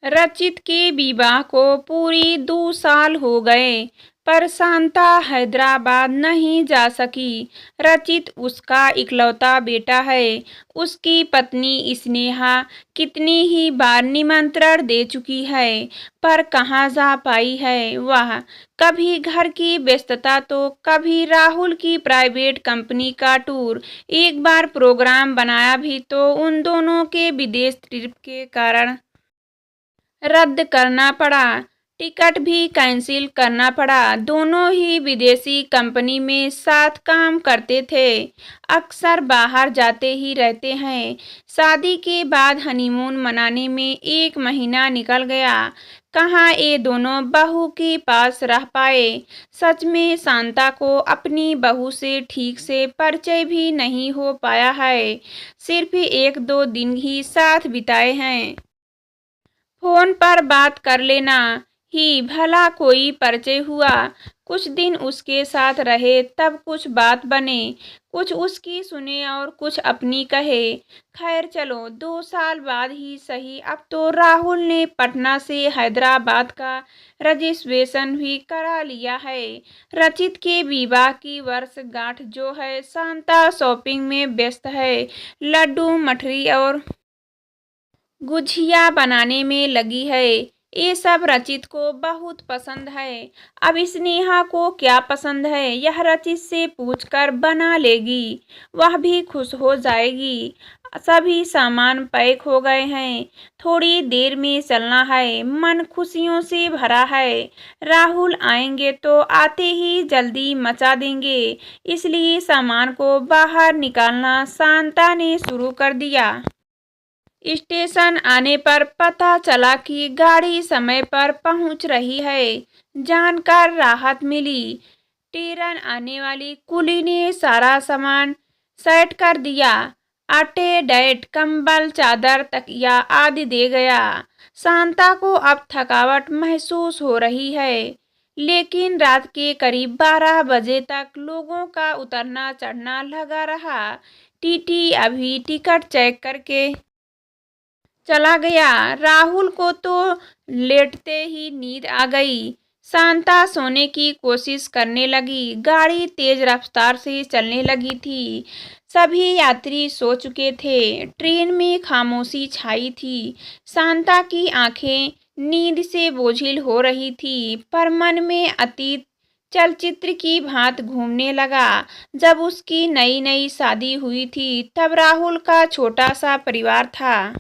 रचित के विवाह को पूरी 2 साल हो गए, पर शांता हैदराबाद नहीं जा सकी। रचित उसका इकलौता बेटा है। उसकी पत्नी स्नेहा कितनी ही बार निमंत्रण दे चुकी है, पर कहाँ जा पाई है वह। कभी घर की व्यस्तता तो कभी राहुल की प्राइवेट कंपनी का टूर। एक बार प्रोग्राम बनाया भी तो उन दोनों के विदेश ट्रिप के कारण रद्द करना पड़ा। टिकट भी कैंसिल करना पड़ा। दोनों ही विदेशी कंपनी में साथ काम करते थे, अक्सर बाहर जाते ही रहते हैं। शादी के बाद हनीमून मनाने में 1 महीना निकल गया। कहाँ ये दोनों बहू के पास रह पाए। सच में शांता को अपनी बहू से ठीक से परिचय भी नहीं हो पाया है। सिर्फ 1-2 दिन ही साथ बिताए हैं। फोन पर बात कर लेना ही भला कोई परिचय हुआ। कुछ दिन उसके साथ रहे, तब कुछ बात बने, कुछ उसकी सुने और कुछ अपनी कहे। खैर चलो, 2 साल बाद ही सही, अब तो राहुल ने पटना से हैदराबाद का रजिस्ट्रेशन भी करा लिया है। रचित के विवाह की वर्षगांठ जो है, शांता शॉपिंग में व्यस्त है। लड्डू, मठरी और गुझिया बनाने में लगी है। ये सब रचित को बहुत पसंद है। अब स्नेहा को क्या पसंद है, यह रचित से पूछकर बना लेगी। वह भी खुश हो जाएगी। सभी सामान पैक हो गए हैं। थोड़ी देर में चलना है। मन खुशियों से भरा है। राहुल आएंगे तो आते ही जल्दी मचा देंगे, इसलिए सामान को बाहर निकालना शांता ने शुरू कर दिया। स्टेशन आने पर पता चला कि गाड़ी समय पर पहुंच रही है। जानकर राहत मिली। ट्रेन आने वाली कुली ने सारा सामान सेट कर दिया। आटे, डेट, कंबल, चादर, तकिया आदि दे गया। शांता को अब थकावट महसूस हो रही है, लेकिन रात के करीब 12 बजे तक लोगों का उतरना चढ़ना लगा रहा। टीटी अभी टिकट चेक करके चला गया। राहुल को तो लेटते ही नींद आ गई। शांता सोने की कोशिश करने लगी। गाड़ी तेज रफ्तार से चलने लगी थी। सभी यात्री सो चुके थे। ट्रेन में खामोशी छाई थी। शांता की आंखें नींद से बोझिल हो रही थी, पर मन में अतीत चलचित्र की भांति घूमने लगा। जब उसकी नई नई शादी हुई थी, तब राहुल का छोटा सा परिवार था।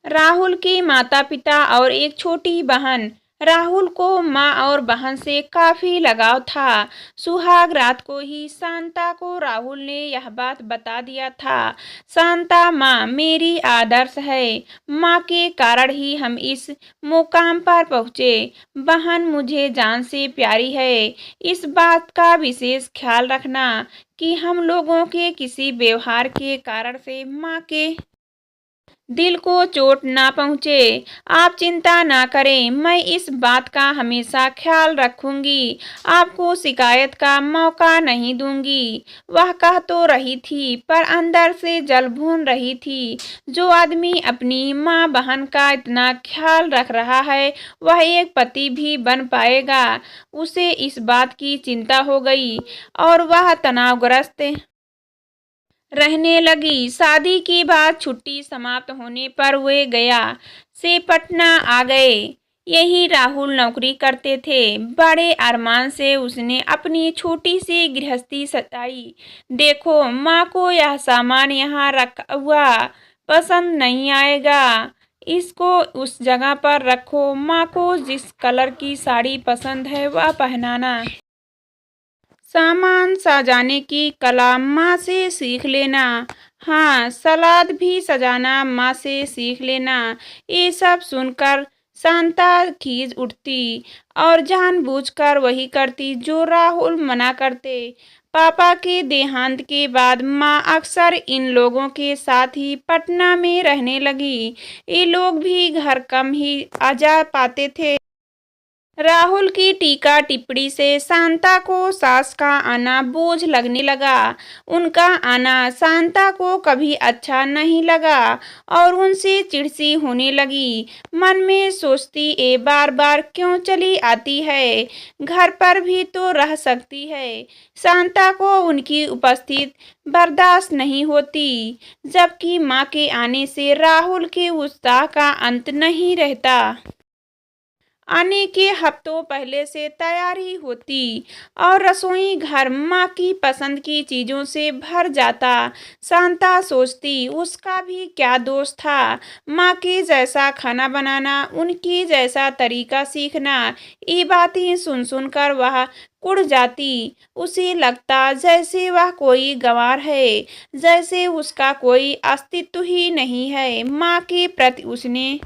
राहुल के माता पिता और एक छोटी बहन। राहुल को माँ और बहन से काफी लगाव था। सुहाग रात को ही शांता को राहुल ने यह बात बता दिया था। शांता माँ मेरी आदर्श है। माँ के कारण ही हम इस मुकाम पर पहुँचे। बहन मुझे जान से प्यारी है। इस बात का विशेष ख्याल रखना कि हम लोगों के किसी व्यवहार के कारण से माँ के दिल को चोट ना पहुँचे। आप चिंता ना करें, मैं इस बात का हमेशा ख्याल रखूंगी। आपको शिकायत का मौका नहीं दूंगी। वह कह तो रही थी, पर अंदर से जल भून रही थी। जो आदमी अपनी माँ बहन का इतना ख्याल रख रहा है, वह एक पति भी बन पाएगा। उसे इस बात की चिंता हो गई और वह तनावग्रस्त रहने लगी। शादी के बाद छुट्टी समाप्त होने पर वे गया से पटना आ गए। यही राहुल नौकरी करते थे। बड़े अरमान से उसने अपनी छोटी सी गृहस्थी सजाई। देखो, माँ को यह सामान यहाँ रखा हुआ पसंद नहीं आएगा, इसको उस जगह पर रखो। माँ को जिस कलर की साड़ी पसंद है वह पहनाना। सामान सजाने की कला माँ से सीख लेना। हाँ, सलाद भी सजाना माँ से सीख लेना। ये सब सुनकर शांता खींच उठती और जानबूझकर वही करती जो राहुल मना करते। पापा के देहांत के बाद माँ अक्सर इन लोगों के साथ ही पटना में रहने लगी। ये लोग भी घर कम ही आ जा पाते थे। राहुल की टीका टिप्पणी से शांता को सास का आना बोझ लगने लगा। उनका आना शांता को कभी अच्छा नहीं लगा और उनसे चिढ़सी होने लगी। मन में सोचती ए बार बार क्यों चली आती है, घर पर भी तो रह सकती है। शांता को उनकी उपस्थिति बर्दाश्त नहीं होती, जबकि माँ के आने से राहुल के उत्साह का अंत नहीं रहता। आने के हफ्तों पहले से तैयारी होती और रसोई घर माँ की पसंद की चीजों से भर जाता। शांता सोचती उसका भी क्या दोष था, माँ के जैसा खाना बनाना, उनकी जैसा तरीका सीखना। ये बातें सुन सुनकर वह कुढ़ जाती। उसे लगता जैसे वह कोई गंवार है, जैसे उसका कोई अस्तित्व ही नहीं है। माँ के प्रति उसने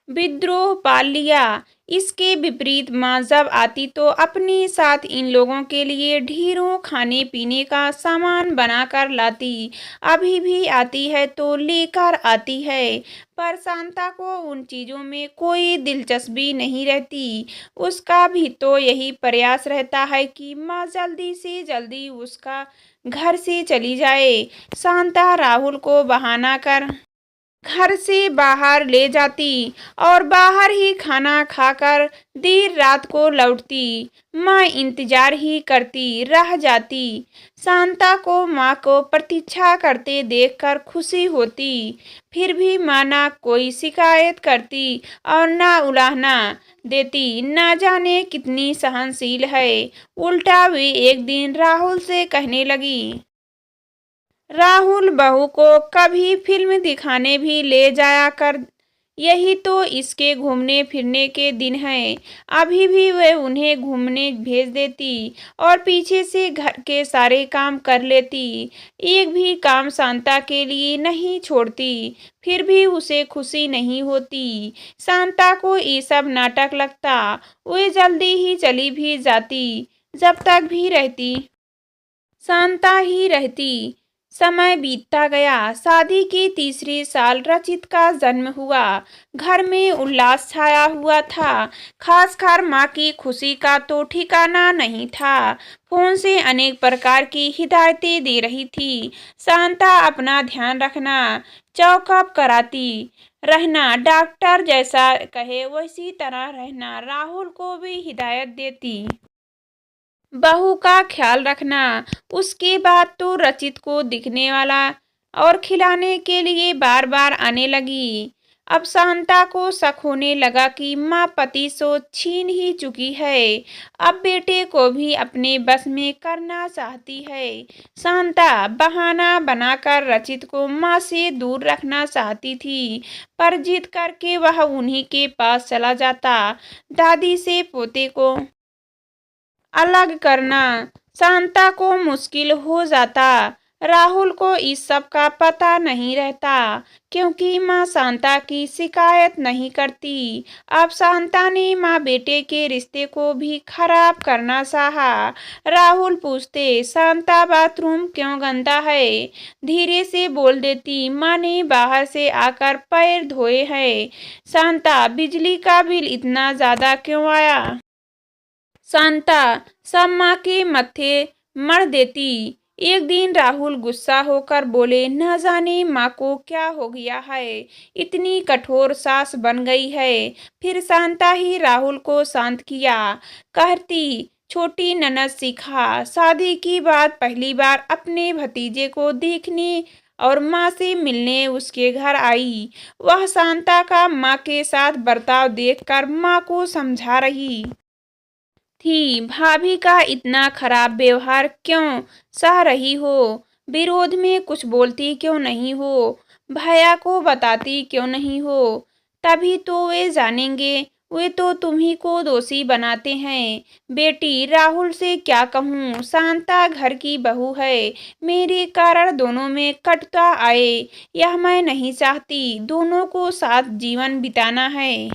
विद्रोह पाल लिया। इसके विपरीत माँ जब आती तो अपने साथ इन लोगों के लिए ढेरों खाने पीने का सामान बनाकर लाती। अभी भी आती है तो लेकर आती है, पर शांता को उन चीजों में कोई दिलचस्पी नहीं रहती। उसका भी तो यही प्रयास रहता है कि माँ जल्दी से जल्दी उसका घर से चली जाए। शांता राहुल को बहाना कर घर से बाहर ले जाती और बाहर ही खाना खाकर देर रात को लौटती। माँ इंतजार ही करती रह जाती। शांता को माँ को प्रतीक्षा करते देखकर खुशी होती। फिर भी माँ ना कोई शिकायत करती और ना उलाहना देती। ना जाने कितनी सहनशील है। उल्टा वे एक दिन राहुल से कहने लगी, राहुल बहू को कभी फिल्म दिखाने भी ले जाया कर। यही तो इसके घूमने फिरने के दिन हैं। अभी भी वह उन्हें घूमने भेज देती और पीछे से घर के सारे काम कर लेती। एक भी काम शांता के लिए नहीं छोड़ती। फिर भी उसे खुशी नहीं होती। शांता को ये सब नाटक लगता। वह जल्दी ही चली भी जाती। जब तक भी रहती शांता ही रहती। समय बीतता गया। शादी के तीसरे साल रचित का जन्म हुआ। घर में उल्लास छाया हुआ था। खासकर माँ की खुशी का तो ठिकाना नहीं था। फोन से अनेक प्रकार की हिदायतें दे रही थी। शांता अपना ध्यान रखना, चौकअप कराती रहना, डॉक्टर जैसा कहे वैसी तरह रहना। राहुल को भी हिदायत देती, बहू का ख्याल रखना। उसके बाद तो रचित को दिखने वाला और खिलाने के लिए बार बार आने लगी। अब शांता को शक होने लगा कि माँ पति से छीन ही चुकी है। अब बेटे को भी अपने बस में करना चाहती है। शांता बहाना बनाकर रचित को माँ से दूर रखना चाहती थी, पर जिद करके वह उन्हीं के पास चला जाता। दादी से पोते को अलग करना शांता को मुश्किल हो जाता। राहुल को इस सब का पता नहीं रहता, क्योंकि माँ शांता की शिकायत नहीं करती। अब शांता ने माँ बेटे के रिश्ते को भी खराब करना चाहा। राहुल पूछते, शांता बाथरूम क्यों गंदा है? धीरे से बोल देती, माँ ने बाहर से आकर पैर धोए हैं। शांता, बिजली का बिल इतना ज्यादा क्यों आया? शांता सब माँ के मत्थे मर देती। एक दिन राहुल गुस्सा होकर बोले, न जाने माँ को क्या हो गया है, इतनी कठोर सास बन गई है। फिर शांता ही राहुल को शांत किया। कहती, छोटी ननद सिखा, शादी की बात पहली बार अपने भतीजे को देखने और माँ से मिलने उसके घर आई। वह शांता का माँ के साथ बर्ताव देखकर माँ को समझा रही थी। भाभी का इतना खराब व्यवहार क्यों सह रही हो? विरोध में कुछ बोलती क्यों नहीं हो? भैया को बताती क्यों नहीं हो? तभी तो वे जानेंगे। वे तो तुम्ही को दोषी बनाते हैं। बेटी, राहुल से क्या कहूँ? शांता घर की बहू है। मेरे कारण दोनों में कटुता आए, यह मैं नहीं चाहती। दोनों को साथ जीवन बिताना है।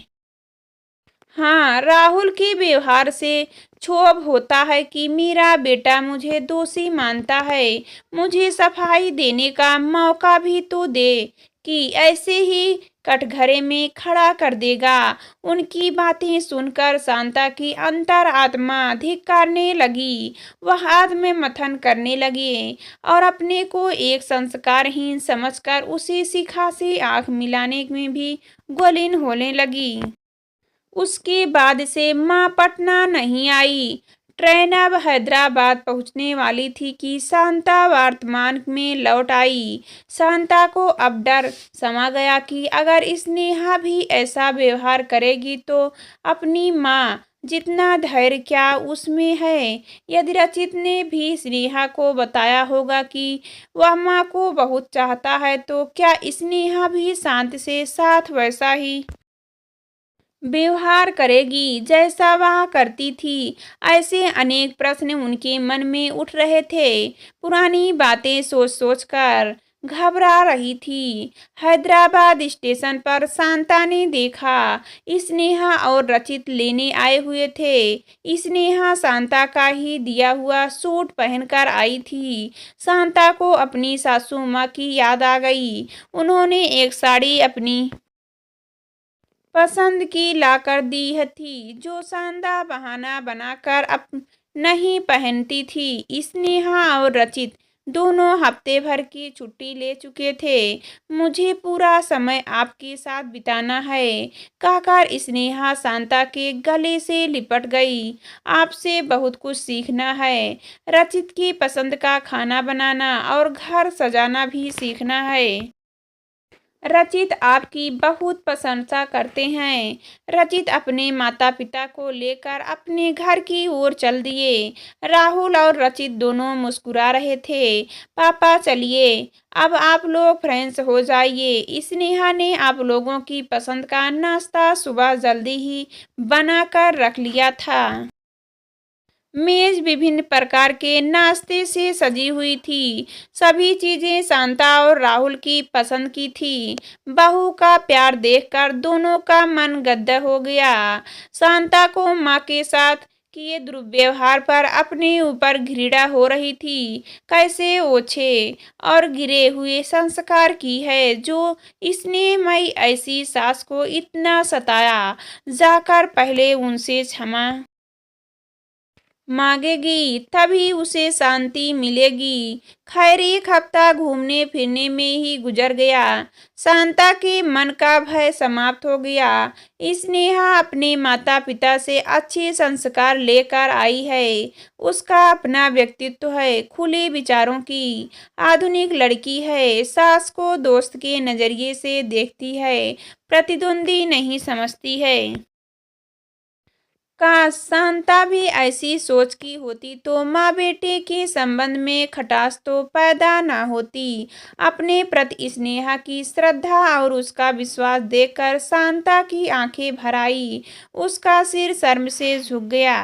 हाँ, राहुल के व्यवहार से क्षोभ होता है कि मेरा बेटा मुझे दोषी मानता है। मुझे सफाई देने का मौका भी तो दे, कि ऐसे ही कटघरे में खड़ा कर देगा। उनकी बातें सुनकर शांता की अंतरात्मा धिक्कारने लगी। वह आत्म मंथन करने लगी और अपने को एक संस्कारहीन समझकर उसी शिखा से आंख मिलाने में भी गुलीन होने लगी। उसके बाद से माँ पटना नहीं आई। ट्रेन अब हैदराबाद पहुंचने वाली थी कि शांता वर्तमान में लौट आई। शांता को अब डर समा गया कि अगर स्नेहा भी ऐसा व्यवहार करेगी तो अपनी माँ जितना धैर्य क्या उसमें है। यदि रचित ने भी स्नेहा को बताया होगा कि वह माँ को बहुत चाहता है तो क्या स्नेहा भी शांत से साथ वैसा ही व्यवहार करेगी जैसा वह करती थी। ऐसे अनेक प्रश्न उनके मन में उठ रहे थे। पुरानी बातें सोच सोच कर घबरा रही थी। हैदराबाद स्टेशन पर शांता ने देखा स्नेहा और रचित लेने आए हुए थे। स्नेहा शांता का ही दिया हुआ सूट पहनकर आई थी। शांता को अपनी सासू माँ की याद आ गई। उन्होंने एक साड़ी अपनी पसंद की लाकर दी थी जो शानदार बहाना बनाकर अप नहीं पहनती थी। स्नेहा और रचित दोनों हफ्ते भर की छुट्टी ले चुके थे। मुझे पूरा समय आपके साथ बिताना है कहकर स्नेहा शांता के गले से लिपट गई। आपसे बहुत कुछ सीखना है। रचित की पसंद का खाना बनाना और घर सजाना भी सीखना है। रचित आपकी बहुत प्रशंसा करते हैं। रचित अपने माता पिता को लेकर अपने घर की ओर चल दिए। राहुल और रचित दोनों मुस्कुरा रहे थे। पापा चलिए अब आप लोग फ्रेंड्स हो जाइए। स्नेहा ने आप लोगों की पसंद का नाश्ता सुबह जल्दी ही बनाकर रख लिया था। मेज विभिन्न प्रकार के नाश्ते से सजी हुई थी। सभी चीजें शांता और राहुल की पसंद की थी। बहू का प्यार देखकर दोनों का मन गदगद हो गया। शांता को माँ के साथ किए दुर्व्यवहार पर अपने ऊपर घृणा हो रही थी। कैसे ओछे और गिरे हुए संस्कार की है जो स्नेहमयी ऐसी सास को इतना सताया। जाकर पहले उनसे क्षमा मांगेगी तभी उसे शांति मिलेगी। खैर एक हफ्ता घूमने फिरने में ही गुजर गया। शांता के मन का भय समाप्त हो गया। स्नेहा अपने माता पिता से अच्छे संस्कार लेकर आई है। उसका अपना व्यक्तित्व है, खुले विचारों की आधुनिक लड़की है। सास को दोस्त के नजरिए से देखती है, प्रतिद्वंदी नहीं समझती है। काश शांता भी ऐसी सोच की होती तो माँ बेटे के संबंध में खटास तो पैदा ना होती। अपने प्रति स्नेहा की श्रद्धा और उसका विश्वास देखकर शांता की आंखें भर आई। उसका सिर शर्म से झुक गया।